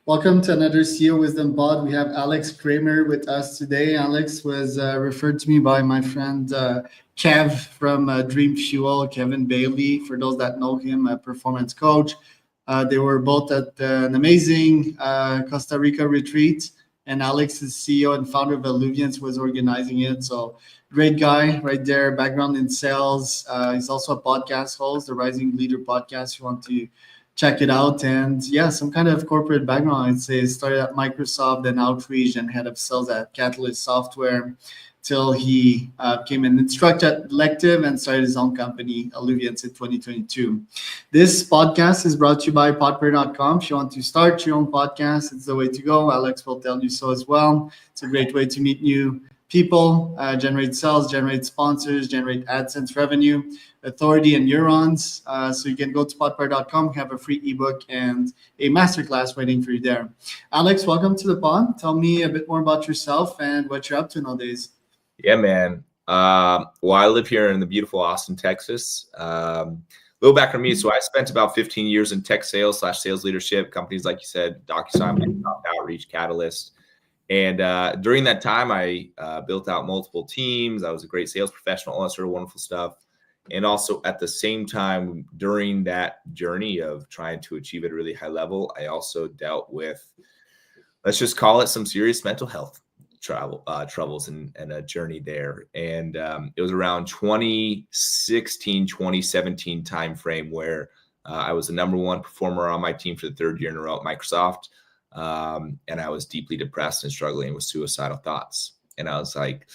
Welcome to another CEO Wisdom Pod. We have Alex Kremer with us today. Alex was referred to me by my friend Kev from Dream Fuel, Kevin Bailey. For those that know him, a performance coach. They were both at an amazing Costa Rica retreat, and Alex is CEO and founder of Alluviance, was organizing it. So great guy right there, background in sales. He's also a podcast host, the Rising Leader podcast. If you want to check it out. And yeah, some kind of corporate background. I'd say started at Microsoft, then outreach and head of sales at Catalyst Software till he became an instructor at Lective and started his own company, Alluviance, in 2022. This podcast is brought to you by podper.com. If you want to start your own podcast, it's the way to go. Alex will tell you so as well. It's a great way to meet new people, generate sales, generate sponsors, generate AdSense revenue, authority, and neurons. So you can go to podper.com, have a free ebook and a masterclass waiting for you there. Alex, welcome to the pod. Tell me a bit more about yourself and what you're up to nowadays. Yeah, man. Well, I live here in the beautiful Austin, Texas. Little back on me. So I spent about 15 years in tech sales / sales leadership, companies like you said, DocuS, Outreach, Catalyst. And during that time, I built out multiple teams. I was a great sales professional, all that sort of wonderful stuff. And also at the same time, during that journey of trying to achieve at a really high level, I also dealt with, let's just call it, some serious mental health troubles and a journey there. And it was around 2016, 2017 timeframe where I was the number one performer on my team for the third year in a row at Microsoft. And I was deeply depressed and struggling with suicidal thoughts. And I was like,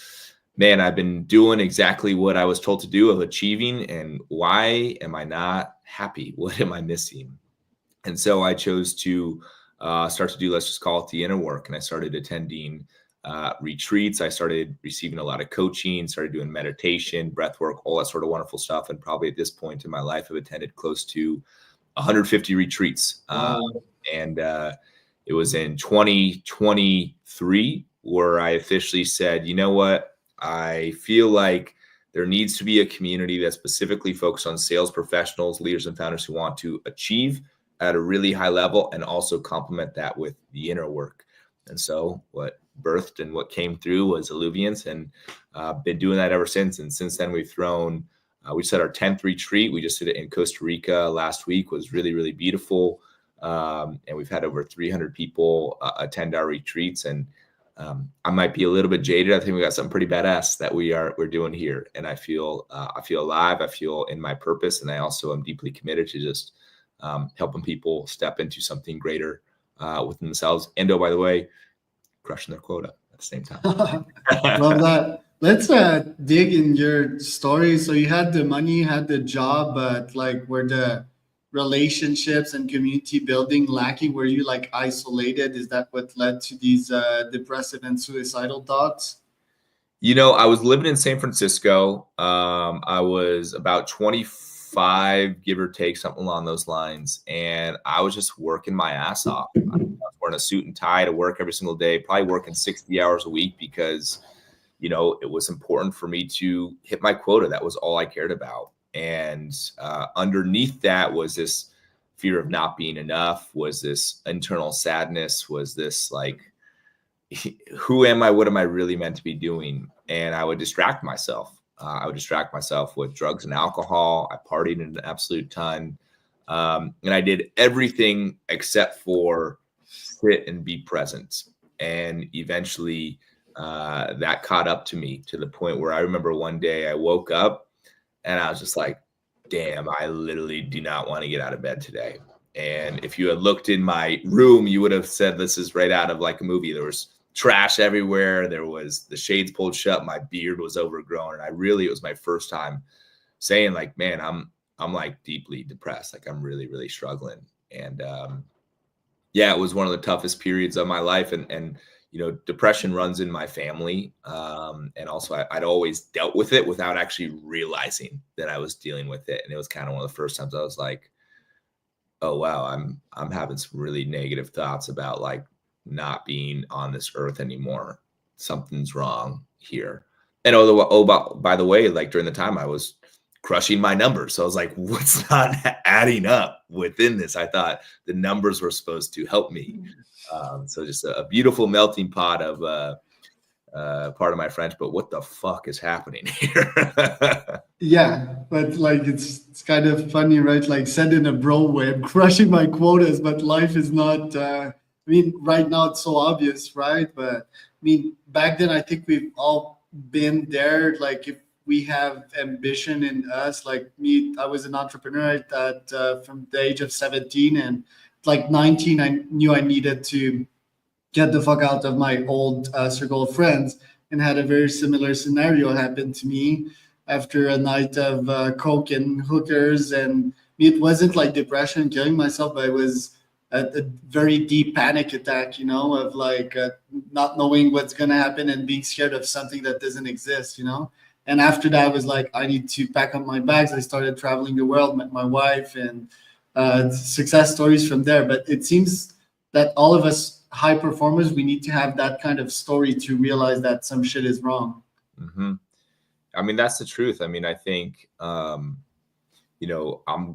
man, I've been doing exactly what I was told to do, of achieving, and why am I not happy? What am I missing? And so I chose to start to do, let's just call it, the inner work. And I started attending retreats. I started receiving a lot of coaching, started doing meditation, breath work, all that sort of wonderful stuff. And probably at this point in my life, I've attended close to 150 retreats. Wow. It was in 2023 where I officially said, you know what? I feel like there needs to be a community that's specifically focused on sales professionals, leaders, and founders who want to achieve at a really high level and also complement that with the inner work. And so what birthed and what came through was Alluviance, and been doing that ever since. And since then, we've thrown, we just had our 10th retreat. We just did it in Costa Rica last week. Was really, really beautiful. And we've had over 300 people attend our retreats. And I might be a little bit jaded. I think we got something pretty badass that we're doing here. And I feel alive. I feel in my purpose. And I also am deeply committed to just helping people step into something greater within themselves. And oh, by the way, crushing their quota at the same time. Love that. Let's dig in your story. So you had the money, you had the job, but like, were the relationships and community building lacking? Were you like isolated? Is that what led to these depressive and suicidal thoughts? You know, I was living in San Francisco. I was about 25, give or take, something along those lines. And I was just working my ass off. I was wearing a suit and tie to work every single day, probably working 60 hours a week because, you know, it was important for me to hit my quota. That was all I cared about. And underneath that was this fear of not being enough, was this internal sadness, was this like, who am I? What am I really meant to be doing? And I would distract myself. With drugs and alcohol. I partied an absolute ton. And I did everything except for sit and be present. And eventually that caught up to me to the point where I remember one day I woke up and I was just like, damn, I literally do not want to get out of bed today. And if you had looked in my room, you would have said this is right out of like a movie. There was trash everywhere. There was the shades pulled shut. My beard was overgrown. And it was my first time saying like, man, I'm like deeply depressed. Like I'm really, really struggling. And yeah, it was one of the toughest periods of my life. And you know, depression runs in my family. And also I'd always dealt with it without actually realizing that I was dealing with it. And it was kind of one of the first times I was like, oh, wow, I'm having some really negative thoughts about like not being on this earth anymore. Something's wrong here. And by the way, like during the time I was crushing my numbers. So I was like, what's not adding up within this? I thought the numbers were supposed to help me. So just a beautiful melting pot of part of my French, but what the fuck is happening here? Yeah, but like it's kind of funny, right? Like said in a bro way, I'm crushing my quotas, but life is not. I mean, right now it's so obvious, right? But I mean, back then I think we've all been there. Like if we have ambition in us, like me, I was an entrepreneur from the age of 17, and like 19, I knew I needed to get the fuck out of my old circle of friends, and had a very similar scenario happen to me after a night of coke and hookers. And it wasn't like depression, killing myself, but it was a very deep panic attack, of like not knowing what's going to happen and being scared of something that doesn't exist. And after that, I was like, I need to pack up my bags. I started traveling the world, met my wife, and success stories from there. But it seems that all of us high performers, we need to have that kind of story to realize that some shit is wrong. Mm-hmm. I mean, that's the truth. I mean, I think, I'm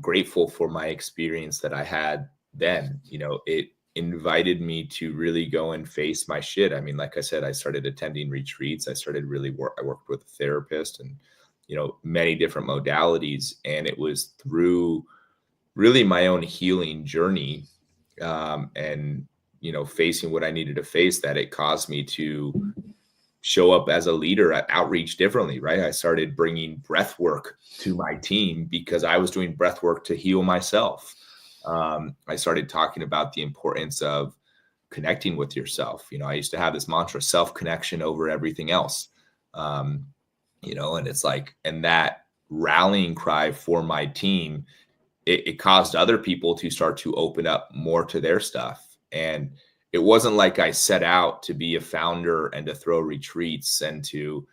grateful for my experience that I had then. It invited me to really go and face my shit. I mean, like I said, I started attending retreats. I started I worked with a therapist and, many different modalities. And it was through really my own healing journey, and, facing what I needed to face, that it caused me to show up as a leader at outreach differently, right? I started bringing breath work to my team because I was doing breath work to heal myself. I started talking about the importance of connecting with yourself. I used to have this mantra, self-connection over everything else. And it's like, and that rallying cry for my team, it caused other people to start to open up more to their stuff. And it wasn't like I set out to be a founder and to throw retreats and to,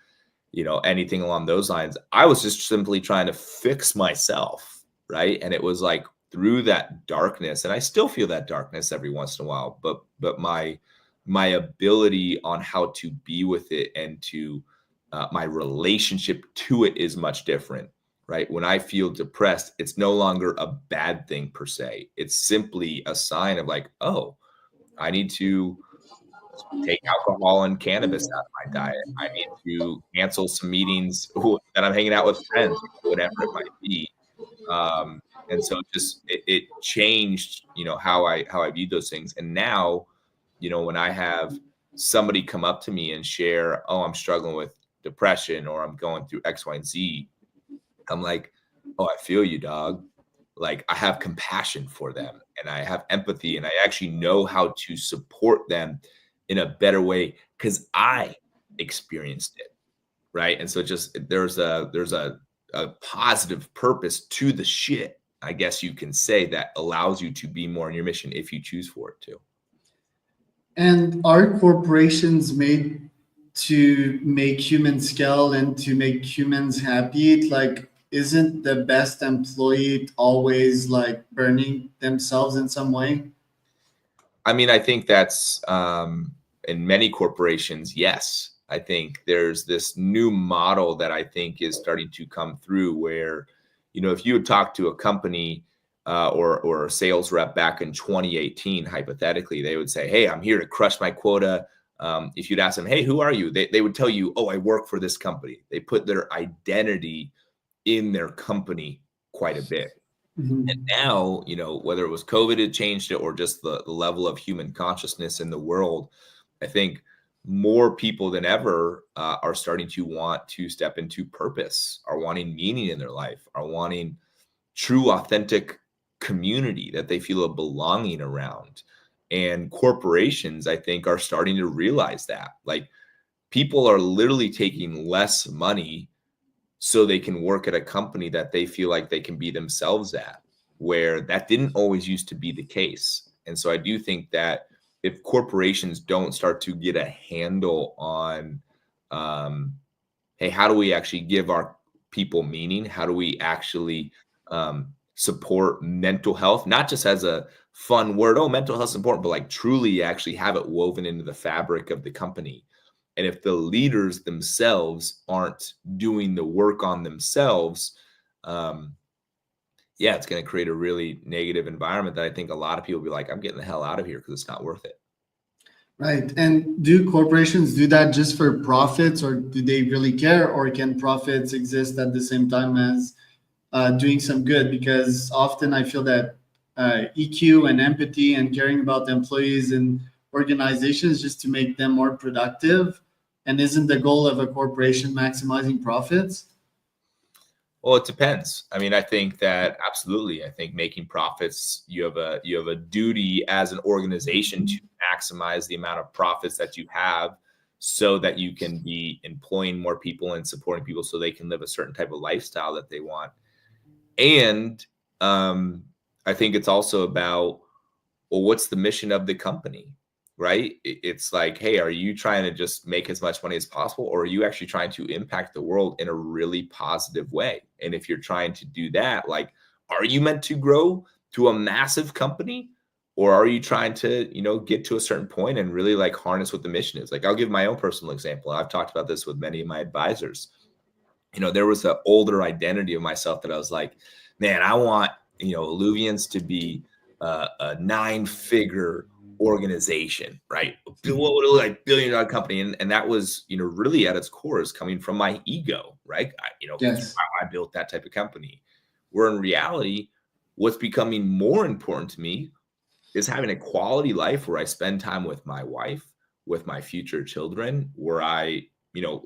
anything along those lines. I was just simply trying to fix myself, right? And it was like through that darkness, and I still feel that darkness every once in a while, but my ability on how to be with it and to my relationship to it is much different, right? When I feel depressed, it's no longer a bad thing per se. It's simply a sign of like, oh, I need to take alcohol and cannabis out of my diet. I need to cancel some meetings that I'm hanging out with friends, whatever it might be. And so it changed, how I viewed those things. And now, when I have somebody come up to me and share, oh, I'm struggling with depression or I'm going through X, Y, and Z, I'm like, oh, I feel you, dog. Like I have compassion for them and I have empathy and I actually know how to support them in a better way because I experienced it. Right. And so just there's a positive purpose to the shit, I guess you can say, that allows you to be more in your mission if you choose for it to. And are corporations made to make humans scale and to make humans happy? Like, isn't the best employee always like burning themselves in some way? I mean, I think that's in many corporations, yes. I think there's this new model that I think is starting to come through where, if you would talk to a company or a sales rep back in 2018, hypothetically, they would say, hey, I'm here to crush my quota. If you'd ask them, hey, who are you? They would tell you, oh, I work for this company. They put their identity in their company quite a bit. Mm-hmm. And now, whether it was COVID had changed it or just the level of human consciousness in the world, I think more people than ever are starting to want to step into purpose, are wanting meaning in their life, are wanting true, authentic community that they feel a belonging around. And corporations, I think, are starting to realize that. Like people are literally taking less money so they can work at a company that they feel like they can be themselves at, where that didn't always used to be the case. And so I do think that if corporations don't start to get a handle on, hey, how do we actually give our people meaning? How do we actually support mental health, not just as a fun word, oh, mental health is important, but like truly actually have it woven into the fabric of the company. And if the leaders themselves aren't doing the work on themselves, yeah, it's going to create a really negative environment that I think a lot of people will be like, I'm getting the hell out of here because it's not worth it. Right. And do corporations do that just for profits, or do they really care, or can profits exist at the same time as doing some good? Because often I feel that EQ and empathy and caring about the employees and organizations just to make them more productive. And isn't the goal of a corporation maximizing profits? Well, it depends. I mean, I think that absolutely. I think making profits, you have a duty as an organization to maximize the amount of profits that you have so that you can be employing more people and supporting people so they can live a certain type of lifestyle that they want. And I think it's also about, well, what's the mission of the company, right? It's like, hey, are you trying to just make as much money as possible, or are you actually trying to impact the world in a really positive way? And if you're trying to do that, like, are you meant to grow to a massive company, or are you trying to, get to a certain point and really like harness what the mission is? Like, I'll give my own personal example. I've talked about this with many of my advisors. There was an older identity of myself that I was like, man, I want, Alluviance to be a 9-figure organization, right? What would it look like? $1 billion company. And that was, really at its core is coming from my ego, right? Yes. I built that type of company. Where in reality, what's becoming more important to me is having a quality life where I spend time with my wife, with my future children, where I,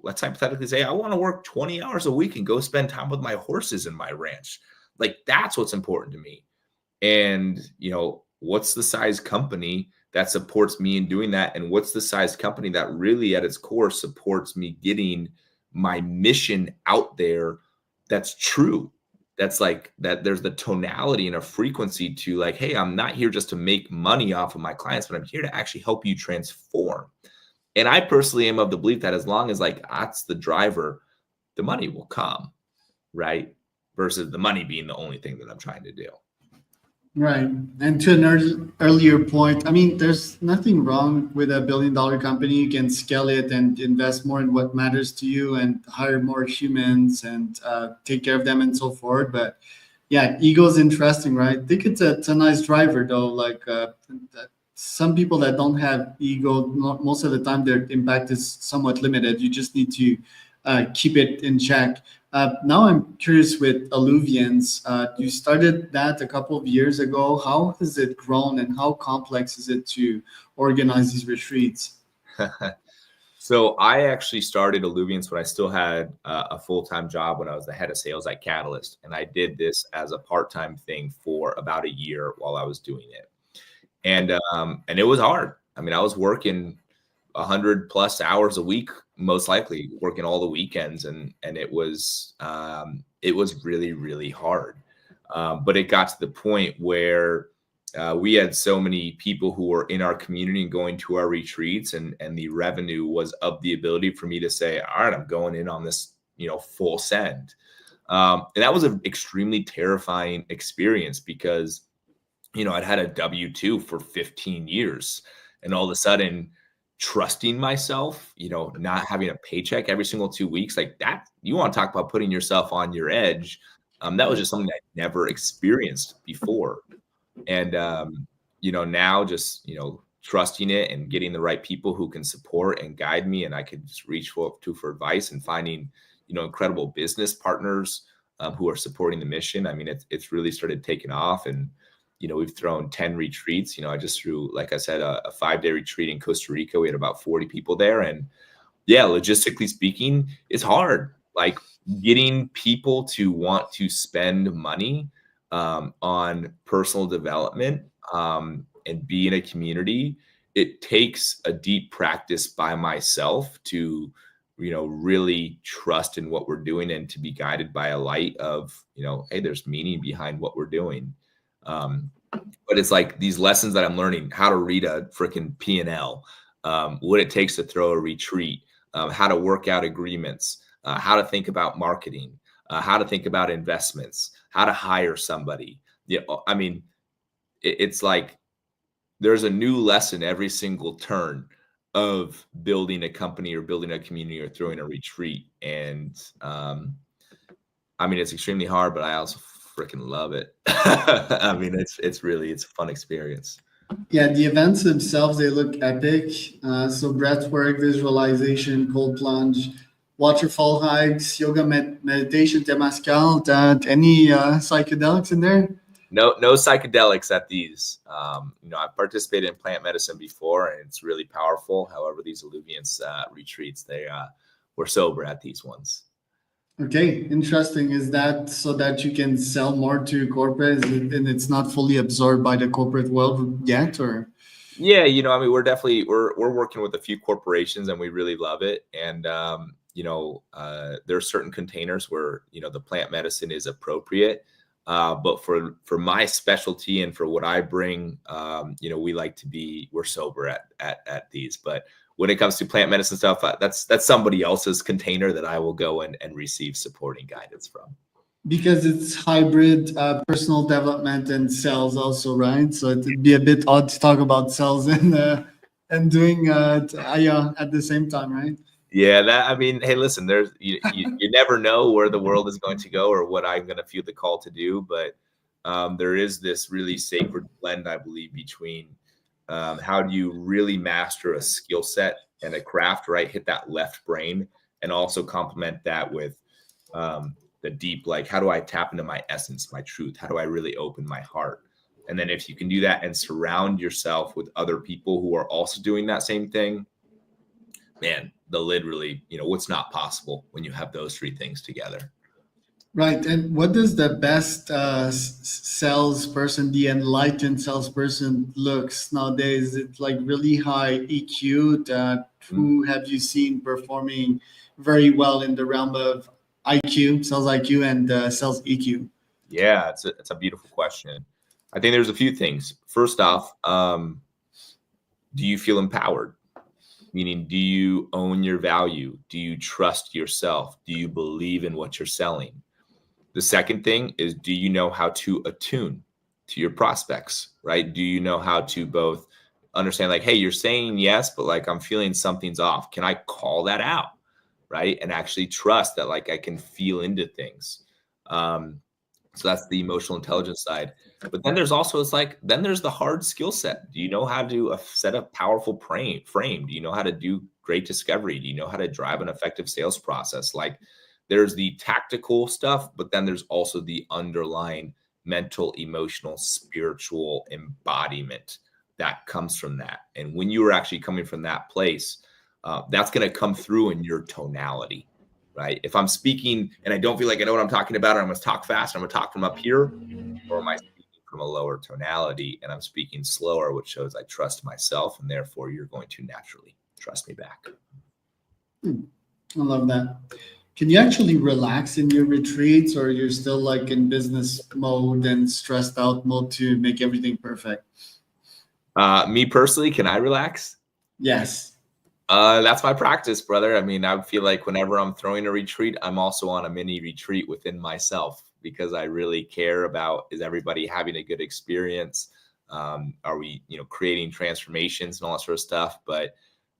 let's hypothetically say I want to work 20 hours a week and go spend time with my horses in my ranch. Like, that's what's important to me. And, what's the size company that supports me in doing that? And what's the size company that really at its core supports me getting my mission out there that's true? That's like that there's the tonality and a frequency to like, hey, I'm not here just to make money off of my clients, but I'm here to actually help you transform. And I personally am of the belief that as long as like that's the driver, the money will come, right? Versus the money being the only thing that I'm trying to do. Right. And to an earlier point, I mean, there's nothing wrong with a $1 billion company. You can scale it and invest more in what matters to you and hire more humans and take care of them and so forth. But yeah, ego is interesting, right? I think it's a nice driver, though. Like some people that don't have ego, most of the time their impact is somewhat limited. You just need to keep it in check. Now I'm curious with Alluviance. You started that a couple of years ago. How has it grown, and how complex is it to organize these retreats? So I actually started Alluviance when I still had a full-time job when I was the head of sales at Catalyst. And I did this as a part-time thing for about a year while I was doing it. And it was hard. I mean, I was working 100+ hours a week, most likely working all the weekends. And it was really, really hard. But it got to the point where we had so many people who were in our community and going to our retreats, and the revenue was of the ability for me to say, all right, I'm going in on this, full send. And that was an extremely terrifying experience because, I'd had a W-2 for 15 years, and all of a sudden trusting myself, not having a paycheck every single 2 weeks, like that, you want to talk about putting yourself on your edge. That was just something I'd never experienced before. And, now just, trusting it and getting the right people who can support and guide me. And I could just reach for advice and finding, incredible business partners who are supporting the mission. I mean, it's really started taking off, and, we've thrown 10 retreats. I just threw, like I said, a 5-day retreat in Costa Rica. We had about 40 people there. And yeah, logistically speaking, it's hard. Like getting people to want to spend money on personal development and be in a community. It takes a deep practice by myself to, really trust in what we're doing and to be guided by a light of, hey, there's meaning behind what we're doing. But it's like these lessons that I'm learning, how to read a freaking P&L, what it takes to throw a retreat, how to work out agreements, how to think about marketing, how to think about investments, how to hire somebody. I mean, it's like there's a new lesson every single turn of building a company or building a community or throwing a retreat. And I mean, it's extremely hard, but I also freaking love it. I mean, it's a fun experience. Yeah, the events themselves, they look epic. So breathwork, visualization, cold plunge, waterfall hikes, yoga meditation, temazcal. Any psychedelics in there? No psychedelics at these. I've participated in plant medicine before, and it's really powerful. However, these Alluviance retreats, we're sober at these ones. Okay, interesting. Is that so that you can sell more to corporates and it's not fully absorbed by the corporate world yet, or? Yeah, I mean, we're working with a few corporations, and we really love it. And there are certain containers where the plant medicine is appropriate. But for my specialty and for what I bring, we're sober at these. But when it comes to plant medicine stuff, that's somebody else's container that I will go and receive supporting guidance from. Because it's hybrid personal development and sales also, right? So it'd be a bit odd to talk about sales and doing yeah, at the same time, right? Yeah, I mean, hey, listen, you never know where the world is going to go or what I'm going to feel the call to do, but there is this really sacred blend, I believe, between how do you really master a skill set and a craft, right? Hit that left brain, and also complement that with the deep, like, how do I tap into my essence, my truth? How do I really open my heart? And then if you can do that and surround yourself with other people who are also doing that same thing, man, the lid really, what's not possible when you have those three things together. Right. And what does the best salesperson, the enlightened salesperson looks nowadays? It's like really high EQ. Who have you seen performing very well in the realm of IQ, sales IQ, and sales EQ? Yeah, it's a beautiful question. I think there's a few things. First off, do you feel empowered? Meaning, do you own your value? Do you trust yourself? Do you believe in what you're selling? The second thing is, do you know how to attune to your prospects, right? Do you know how to both understand, like, hey, you're saying yes, but like I'm feeling something's off. Can I call that out, right? And actually trust that, like, I can feel into things. So that's the emotional intelligence side. But then there's also, then there's the hard skill set. Do you know how to set a powerful frame? Do you know how to do great discovery? Do you know how to drive an effective sales process? Like, there's the tactical stuff, but then there's also the underlying mental, emotional, spiritual embodiment that comes from that. And when you are actually coming from that place, that's going to come through in your tonality, right? If I'm speaking and I don't feel like I know what I'm talking about, and I'm going to talk fast, I'm going to talk from up here, or am I speaking from a lower tonality and I'm speaking slower, which shows I trust myself, and therefore you're going to naturally trust me back. I love that. Can you actually relax in your retreats, or you're still like in business mode and stressed out mode to make everything perfect? Me personally, can I relax? Yes. That's my practice, brother. I mean, I feel like whenever I'm throwing a retreat, I'm also on a mini retreat within myself, because I really care about, is everybody having a good experience? Are we, creating transformations and all that sort of stuff? But,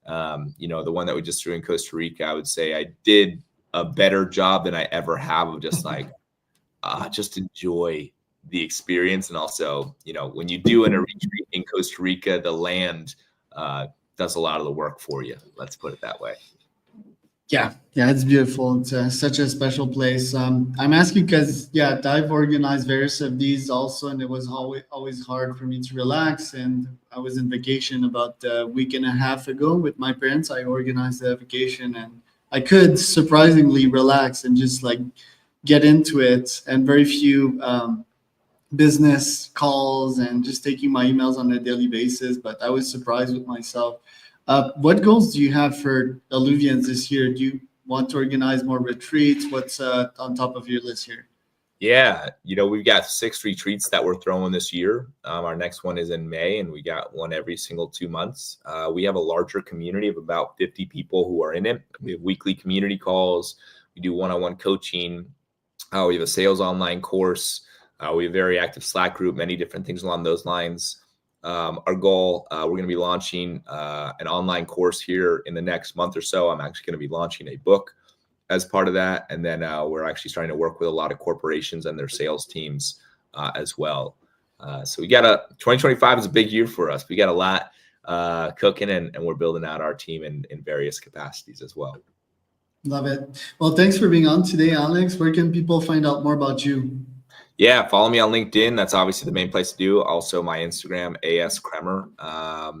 the one that we just threw in Costa Rica, I would say I did a better job than I ever have of just like, just enjoy the experience. And also, when you do in a retreat in Costa Rica, the land does a lot of the work for you. Let's put it that way. Yeah, it's beautiful. It's such a special place. I'm asking because, I've organized various of these also, and it was always hard for me to relax. And I was in vacation about a week and a half ago with my parents. I organized a vacation, and I could surprisingly relax and just like get into it, and very few business calls and just taking my emails on a daily basis. But I was surprised with myself. What goals do you have for Alluviance this year? Do you want to organize more retreats? What's on top of your list here? Yeah, we've got 6 retreats that we're throwing this year. Our next one is in May, and we got one every single 2 months. We have a larger community of about 50 people who are in it. We have weekly community calls. We do one-on-one coaching. We have a sales online course. We have a very active Slack group, many different things along those lines. Our goal, we're going to be launching an online course here in the next month or so. I'm actually going to be launching a book as part of that. And then we're actually starting to work with a lot of corporations and their sales teams as well. So 2025 is a big year for us. We got a lot cooking, and we're building out our team in various capacities as well. Love it. Well, thanks for being on today, Alex. Where can people find out more about you? Yeah, follow me on LinkedIn. That's obviously the main place to do. Also, my Instagram, AS Kremer.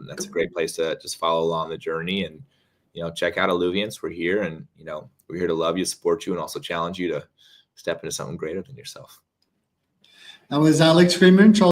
That's a great place to just follow along the journey, and check out Alluviance. We're here, and we're here to love you, support you, and also challenge you to step into something greater than yourself. That was Alex Kremer.